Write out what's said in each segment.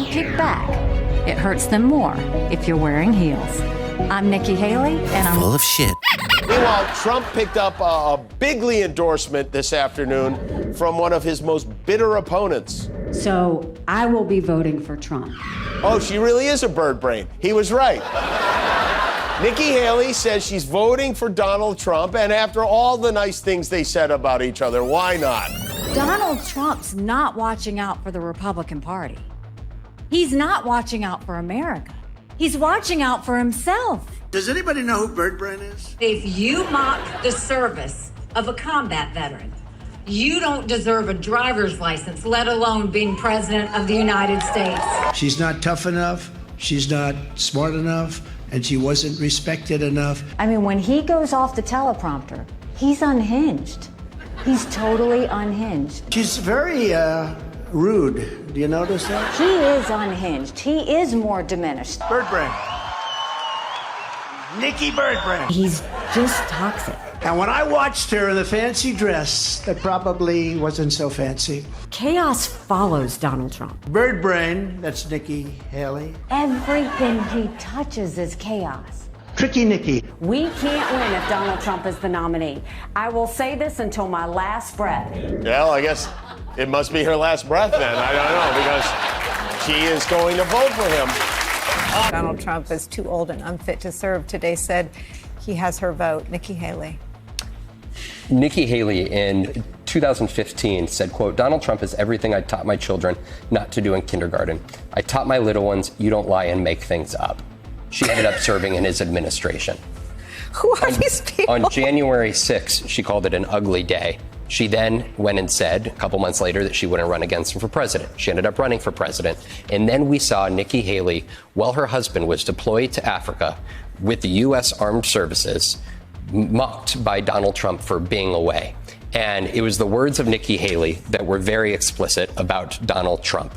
kick back. It hurts them more if you're wearing heels. I'm Nikki Haley, and I'm full of shit. Meanwhile, Trump picked up a bigly endorsement this afternoon from one of his most bitter opponents. So I will be voting for Trump. Oh, she really is a bird brain. He was right. Nikki Haley says she's voting for Donald Trump, and after all the nice things they said about each other, why not? Donald Trump's not watching out for the Republican Party. He's not watching out for America. He's watching out for himself. Does anybody know who Bird Brain is? If you mock the service of a combat veteran, you don't deserve a driver's license, let alone being president of the United States. She's not tough enough, she's not smart enough, and she wasn't respected enough. I mean, when he goes off the teleprompter, he's unhinged. He's totally unhinged. She's very rude. Do you notice that? He is unhinged. He is more diminished. Bird Brain. Nikki Bird Brain. He's just toxic. And when I watched her in the fancy dress, that probably wasn't so fancy. Chaos follows Donald Trump. Bird Brain, that's Nikki Haley. Everything he touches is chaos. Tricky Nikki. We can't win if Donald Trump is the nominee. I will say this until my last breath. Well, I guess it must be her last breath then. I don't know, because she is going to vote for him. Donald Trump is too old and unfit to serve. Today said he has her vote. Nikki Haley. Nikki Haley in 2015 said, quote, Donald Trump is everything I taught my children not to do in kindergarten. I taught my little ones, you don't lie and make things up. She ended up serving in his administration. Who are these people? On January 6th, she called it an ugly day. She then went and said a couple months later that she wouldn't run against him for president. She ended up running for president. And then we saw Nikki Haley, while her husband was deployed to Africa with the U.S. Armed Services, mocked by Donald Trump for being away. And it was the words of Nikki Haley that were very explicit about Donald Trump.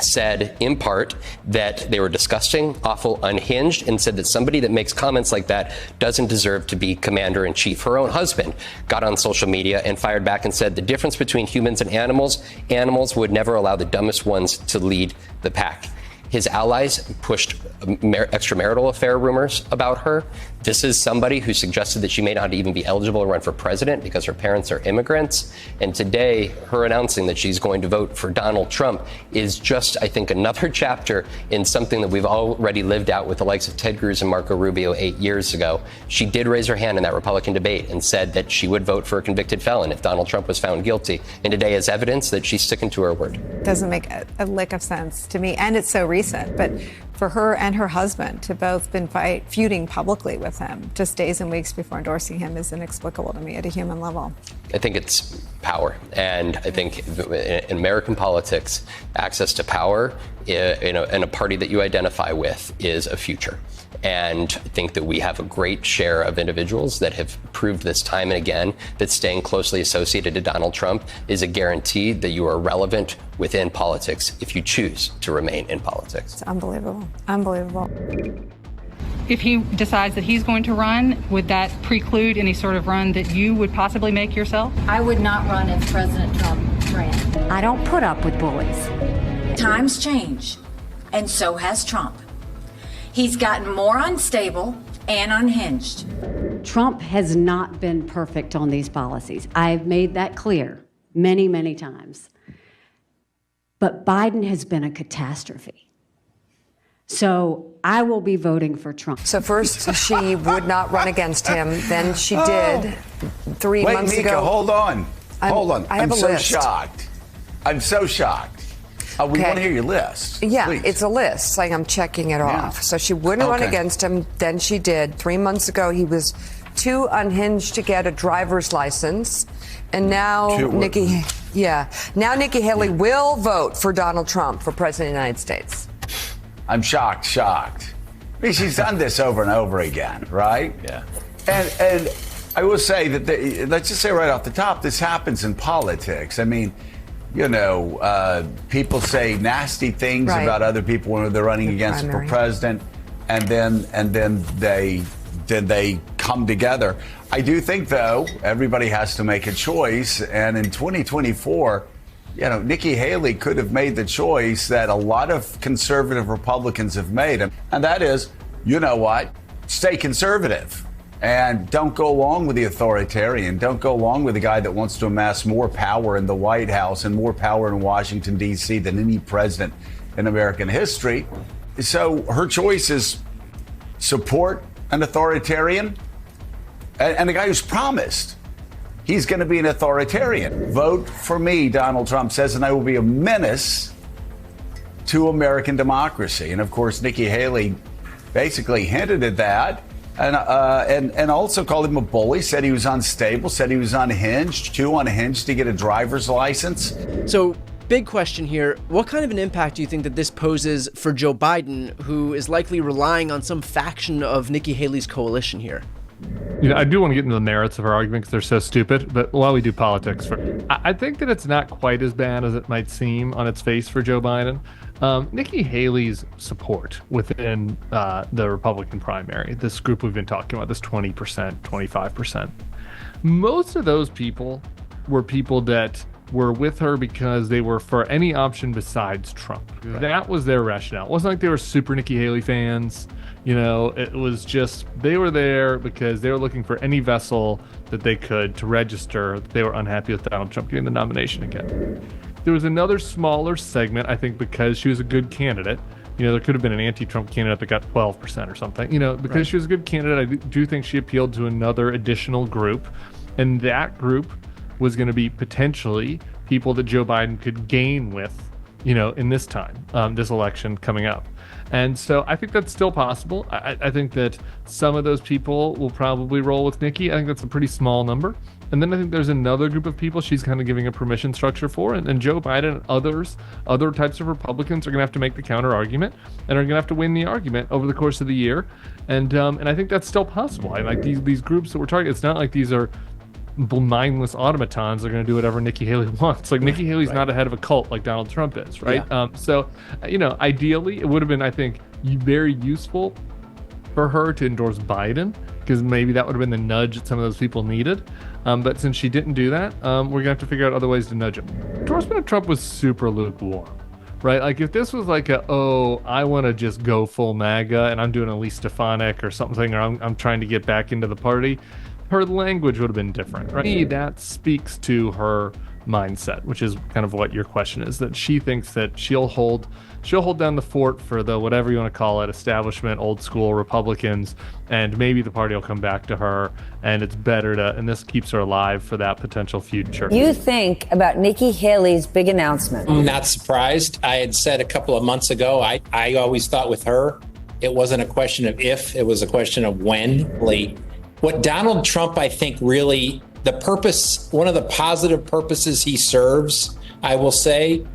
Said, in part, that they were disgusting, awful, unhinged, and said that somebody that makes comments like that doesn't deserve to be commander-in-chief. Her own husband got on social media and fired back and said the difference between humans and animals would never allow the dumbest ones to lead the pack. His allies pushed extramarital affair rumors about her. This is somebody who suggested that she may not even be eligible to run for president because her parents are immigrants. And today, her announcing that she's going to vote for Donald Trump is just, I think, another chapter in something that we've already lived out with the likes of Ted Cruz and Marco Rubio 8 years ago. She did raise her hand in that Republican debate and said that she would vote for a convicted felon if Donald Trump was found guilty. And today is evidence that she's sticking to her word. Doesn't make a lick of sense to me. And it's so recent. But for her and her husband to both been feuding publicly with him just days and weeks before endorsing him is inexplicable to me at a human level. I think it's power. And I think in American politics, access to power in a party that you identify with is a future. And I think that we have a great share of individuals that have proved this time and again that staying closely associated to Donald Trump is a guarantee that you are relevant within politics if you choose to remain in politics. It's unbelievable. Unbelievable. If he decides that he's going to run, would that preclude any sort of run that you would possibly make yourself? I would not run if President Trump ran. I don't put up with bullies. Times change, and so has Trump. He's gotten more unstable and unhinged. Trump has not been perfect on these policies. I've made that clear many, many times. But Biden has been a catastrophe. So I will be voting for Trump. So first she would not run against him. Then she did 3 months Mika, ago. hold on. I have a so list. shocked. I'm so shocked. We want to hear your list. Yeah, please. it's a list. Like I'm checking it off. So she wouldn't run against him. Then she did. 3 months ago, he was too unhinged to get a driver's license. And now Nikki Haley will vote for Donald Trump for president of the United States. I'm shocked. I mean, she's done this over and over again, right? Yeah. And I will say that, let's just say right off the top, this happens in politics. I mean, you know, people say nasty things about other people when they're running against them for president, and then they come together. I do think, though, everybody has to make a choice, and in 2024, Nikki Haley could have made the choice that a lot of conservative Republicans have made, and that is, you know what, stay conservative and don't go along with the authoritarian. Don't go along with the guy that wants to amass more power in the White House and more power in Washington, D.C. than any president in American history. So her choice is support an authoritarian and the guy who's promised he's going to be an authoritarian. Vote for me, Donald Trump says, and I will be a menace to American democracy. And of course, Nikki Haley basically hinted at that and also called him a bully, said he was unstable, said he was unhinged, too unhinged to get a driver's license. So, big question here. What kind of an impact do you think that this poses for Joe Biden, who is likely relying on some faction of Nikki Haley's coalition here? I do want to get into the merits of her argument because they're so stupid, but while we do politics, I think that it's not quite as bad as it might seem on its face for Joe Biden. Nikki Haley's support within the Republican primary, this group we've been talking about, this 20%, 25%, most of those people were people that were with her because they were for any option besides Trump. Right. That was their rationale. It wasn't like they were super Nikki Haley fans. It was just they were there because they were looking for any vessel that they could to register that they were unhappy with Donald Trump getting the nomination again. There was another smaller segment, I think, because she was a good candidate. There could have been an anti-Trump candidate that got 12% or something. Because right. She was a good candidate, I do think she appealed to another additional group. And that group was going to be potentially people that Joe Biden could gain with, in this time, this election coming up. And so I think that's still possible. I think that some of those people will probably roll with Nikki. I think that's a pretty small number. And then I think there's another group of people she's kind of giving a permission structure for. And Joe Biden and other types of Republicans are going to have to make the counter argument and are going to have to win the argument over the course of the year. And I think that's still possible. Like these groups that we're targeting, it's not like these are mindless automatons. They're going to do whatever Nikki Haley wants. Like Nikki Haley's not a head of a cult like Donald Trump is, right? Yeah. So, ideally, it would have been, I think, very useful for her to endorse Biden because maybe that would have been the nudge that some of those people needed. But since she didn't do that, we're going to have to figure out other ways to nudge him. Endorsement of Trump was super lukewarm, right? Like if this was like I want to just go full MAGA and I'm doing Elise Stefanik or something, or I'm trying to get back into the party, her language would have been different, right? That speaks to her mindset, which is kind of what your question is, that she thinks that she'll hold down the fort for the whatever you want to call it, establishment, old school Republicans, and maybe the party will come back to her, and it's better and this keeps her alive for that potential future. You think about Nikki Haley's big announcement? I'm not surprised. I had said a couple of months ago, I always thought with her, it wasn't a question of if, it was a question of when. What Donald Trump, I think, really, one of the positive purposes he serves, I will say,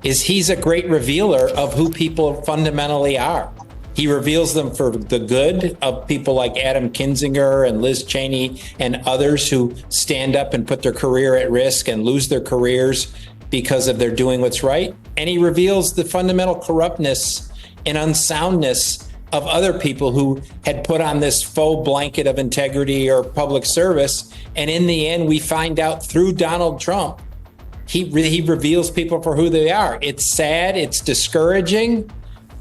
is he's a great revealer of who people fundamentally are. He reveals them for the good of people like Adam Kinzinger and Liz Cheney and others who stand up and put their career at risk and lose their careers because of their doing what's right. And he reveals the fundamental corruptness and unsoundness of other people who had put on this faux blanket of integrity or public service. And in the end, we find out through Donald Trump, he reveals people for who they are. It's sad, it's discouraging,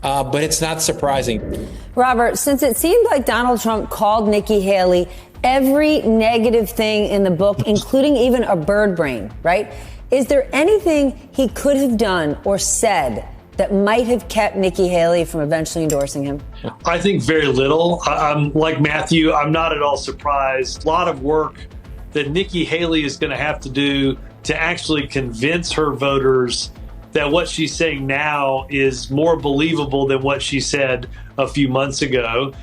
but it's not surprising. Robert, since it seemed like Donald Trump called Nikki Haley every negative thing in the book, including even a bird brain, right? Is there anything he could have done or said that might have kept Nikki Haley from eventually endorsing him? I think very little. I'm like Matthew, I'm not at all surprised. A lot of work that Nikki Haley is going to have to do to actually convince her voters that what she's saying now is more believable than what she said a few months ago.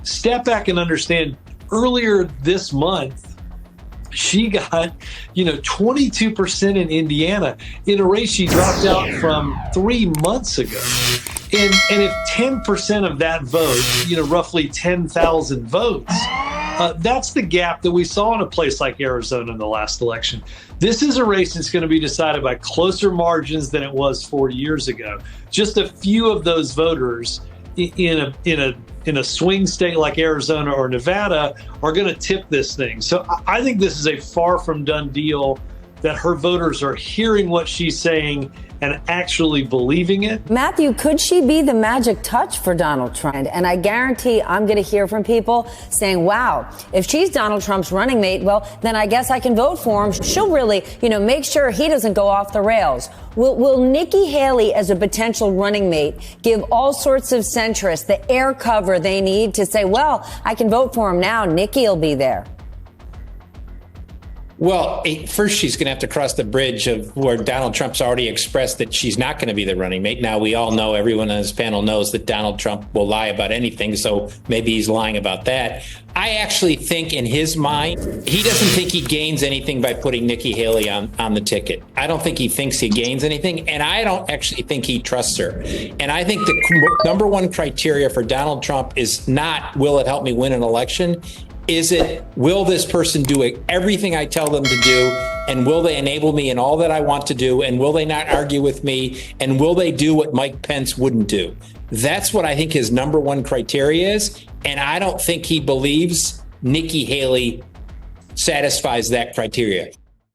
Step back and understand, earlier this month, she got, 22% in Indiana in a race she dropped out from 3 months ago. And if 10% of that vote, roughly 10,000 votes, that's the gap that we saw in a place like Arizona in the last election. This is a race that's going to be decided by closer margins than it was 4 years ago. Just a few of those voters in a swing state like Arizona or Nevada are going to tip this thing. So I think this is a far from done deal that her voters are hearing what she's saying and actually believing it. Matthew, could she be the magic touch for Donald Trump? And I guarantee I'm going to hear from people saying, wow, if she's Donald Trump's running mate, well, then I guess I can vote for him. She'll really, make sure he doesn't go off the rails. Will Nikki Haley, as a potential running mate, give all sorts of centrists the air cover they need to say, well, I can vote for him now. Nikki will be there. Well, first, she's going to have to cross the bridge of where Donald Trump's already expressed that she's not going to be the running mate. Now, we all know, everyone on this panel knows that Donald Trump will lie about anything, so maybe he's lying about that. I actually think in his mind, he doesn't think he gains anything by putting Nikki Haley on the ticket. I don't think he thinks he gains anything, and I don't actually think he trusts her. And I think the number one criteria for Donald Trump is not, will it help me win an election? Is it, will this person do everything I tell them to do? And will they enable me in all that I want to do? And will they not argue with me? And will they do what Mike Pence wouldn't do? That's what I think his number one criteria is. And I don't think he believes Nikki Haley satisfies that criteria.